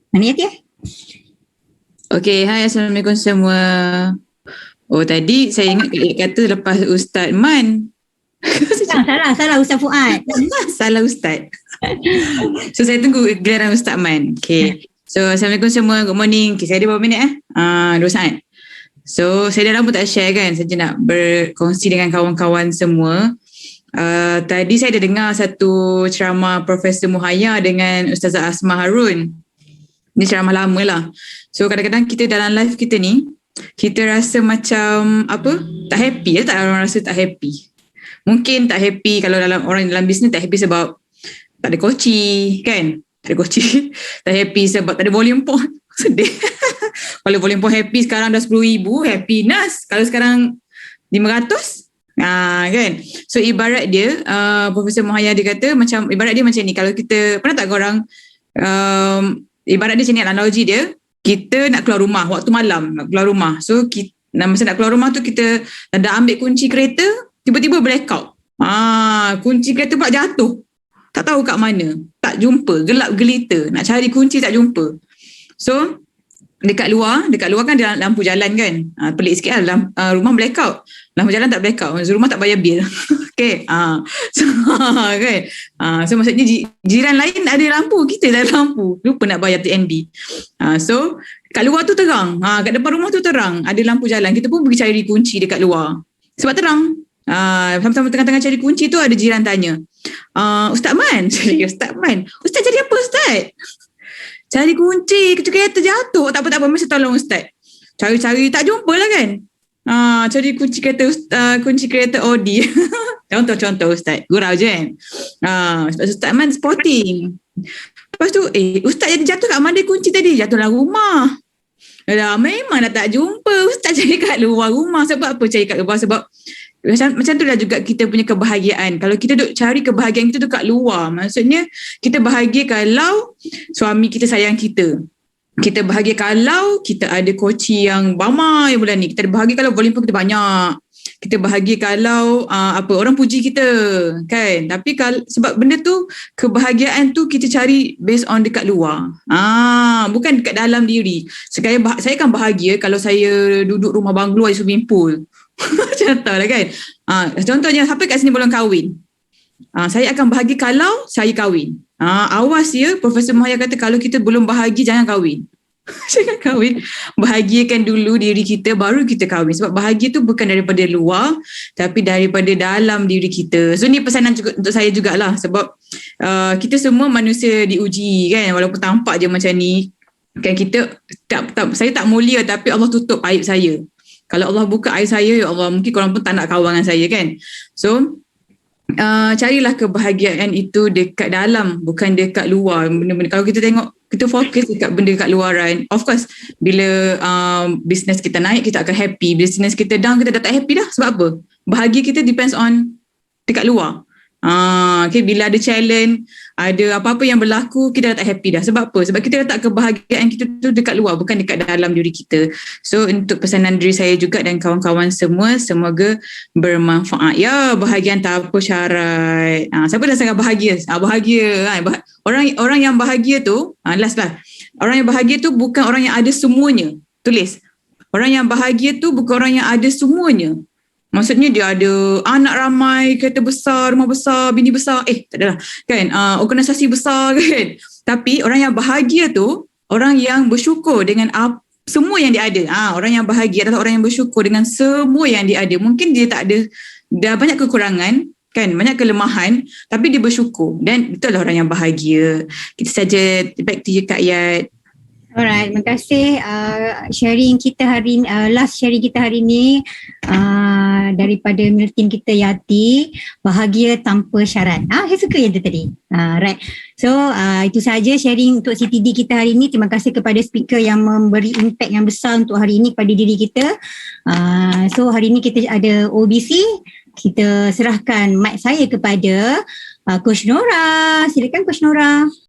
Mana Yati? Okay, hai, Assalamualaikum semua. Oh, tadi saya ingat kata lepas Ustaz Man. Salah Ustaz Fuad. Salah Ustaz. So, saya tunggu giliran Ustaz Man. Okay. So, Assalamualaikum semua. Good morning. Okay, saya ada berapa minit 2 saat. So, saya dah lama tak share kan. Saya nak berkongsi dengan kawan-kawan semua. Tadi saya ada dengar satu ceramah Profesor Muhaya dengan Ustazah Asma Harun. Ni ceramah lama lah. So kadang-kadang kita dalam live kita ni, kita rasa macam tak happy. Tak orang rasa tak happy. Mungkin tak happy kalau orang dalam bisnes tak happy sebab tak ada koci kan. Tak ada koci. Tak happy sebab tak ada volume pun. Sedih. Kalau volume pun happy sekarang dah 10,000, happiness. Kalau sekarang 500, kan. So ibarat dia, Profesor Muhaya dia kata macam, ibarat dia macam ni. Kalau kita, pernah tak korang ibarat dia macam ni, analogi dia, kita nak keluar rumah waktu malam, nak keluar rumah. So masa nak keluar rumah tu kita dah ambil kunci kereta, tiba-tiba blackout. Kunci kereta pula jatuh. Tak tahu kat mana. Tak jumpa, gelap gelita. Nak cari kunci tak jumpa. So dekat luar kan ada lampu jalan kan. Pelik sikit lah, rumah blackout. Lampu jalan tak blackout. Rumah tak bayar bil. Okay. So, kan. So maksudnya jiran lain ada lampu, kita tak ada lampu. Lupa nak bayar TNB. So kat luar tu terang. Kat depan rumah tu terang. Ada lampu jalan. Kita pun pergi cari kunci dekat luar. Sebab terang. Sama-sama tengah-tengah cari kunci tu ada jiran tanya. Ustaz Man. Ustaz Man. Ustaz cari apa Ustaz? Cari kunci kereta jatuh. Tak apa mesti tolong Ustaz. Cari-cari tak jumpa lah kan. Cari kunci kereta Audi. Contoh Ustaz. Gurau je kan. Ustaz Man sporting. Lepas tu Ustaz jadi jatuh kat mana kunci tadi? Jatuh dalam rumah. Memang dah tak jumpa. Ustaz cari kat luar rumah. Sebab apa cari kat luar? Sebab macam tu lah juga kita punya kebahagiaan. Kalau kita duk cari kebahagiaan kita tu kat luar, maksudnya kita bahagia kalau suami kita sayang kita. Kita bahagia kalau kita ada koci yang ramai bulan ni. Kita bahagia kalau volume pun kita banyak. Kita bahagia kalau orang puji kita kan. Tapi sebab benda tu, kebahagiaan tu kita cari based on dekat luar. Bukan dekat dalam diri. Saya kan bahagia kalau saya duduk rumah banglo ada swimming pool. Contoh lah kan. Contohnya siapa kat sini belum kahwin? Saya akan bahagia kalau saya kahwin. Awas ya, Profesor Muhaya kata kalau kita belum bahagia jangan kahwin. Jangan kahwin. Bahagiakan dulu diri kita baru kita kahwin. Sebab bahagia tu bukan daripada luar tapi daripada dalam diri kita. So ni pesanan juga untuk saya jugalah. Sebab kita semua manusia diuji kan. Walaupun tampak je macam ni kan, kita saya tak mulia tapi Allah tutup aib saya. Kalau Allah buka aib saya, ya Allah, mungkin korang pun tak nak kawan dengan saya kan. So carilah kebahagiaan itu dekat dalam, bukan dekat luar. Benda-benda kalau kita tengok, kita fokus dekat benda dekat luaran, of course bila business kita naik kita akan happy, business kita down kita dah tak happy dah. Sebab apa? Bahagia kita depends on dekat luar. Okay, bila ada challenge, ada apa-apa yang berlaku, kita dah tak happy dah. Sebab apa? Sebab kita letak kebahagiaan kita tu dekat luar, bukan dekat dalam diri kita. So untuk pesanan diri saya juga dan kawan-kawan semua, semoga bermanfaat. Ya, bahagia tak apa syarat. Siapa dah sangat bahagia? Bahagia kan? Orang yang bahagia tu, last. Orang yang bahagia tu bukan orang yang ada semuanya. Tulis. Orang yang bahagia tu bukan orang yang ada semuanya. Maksudnya dia ada anak ramai, kereta besar, rumah besar, bini besar. Tak adalah. Kan? Organisasi besar kan. Tapi orang yang bahagia tu, orang yang bersyukur dengan semua yang dia ada. Orang yang bahagia adalah orang yang bersyukur dengan semua yang dia ada. Mungkin dia tak ada, dah banyak kekurangan, kan, banyak kelemahan, tapi dia bersyukur. Dan itulah orang yang bahagia. Kita saja, back to you Kak Yat. Alright, terima kasih sharing kita hari ni, last sharing kita hari ni daripada middle team kita Yati, bahagia tanpa syarat. Saya suka yang tu tadi. Right. So itu saja sharing untuk CTD kita hari ni. Terima kasih kepada speaker yang memberi impact yang besar untuk hari ini kepada diri kita. So hari ni kita ada OBC. Kita serahkan mic saya kepada Coach Nora. Silakan Coach Nora.